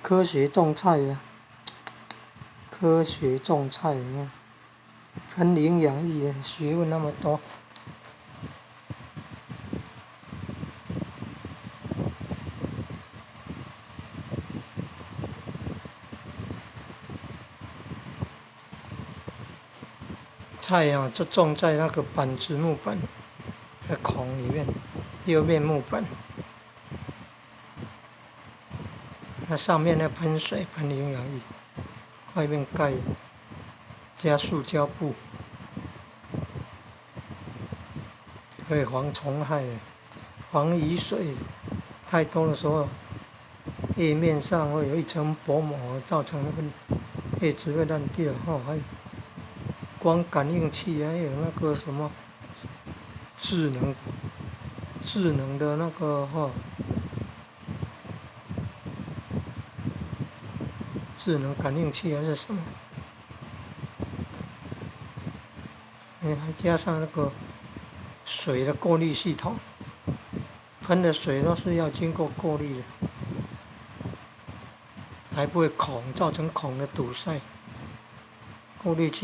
科学种菜呀，科学种菜，你看，很营养益，学问那么多。菜啊，就种在那个板子木板的孔里面，六面木板，那上面那喷水喷营养液，外面盖加塑胶布，可以防虫害、防雨水太多的时候，叶面上会有一层薄膜，造成那个叶子会烂掉。还有光感应器，还有那个什么智能的那个智能感应器还是什么？还加上那个水的过滤系统，喷的水都是要经过过滤的，还不会造成孔的堵塞。过滤器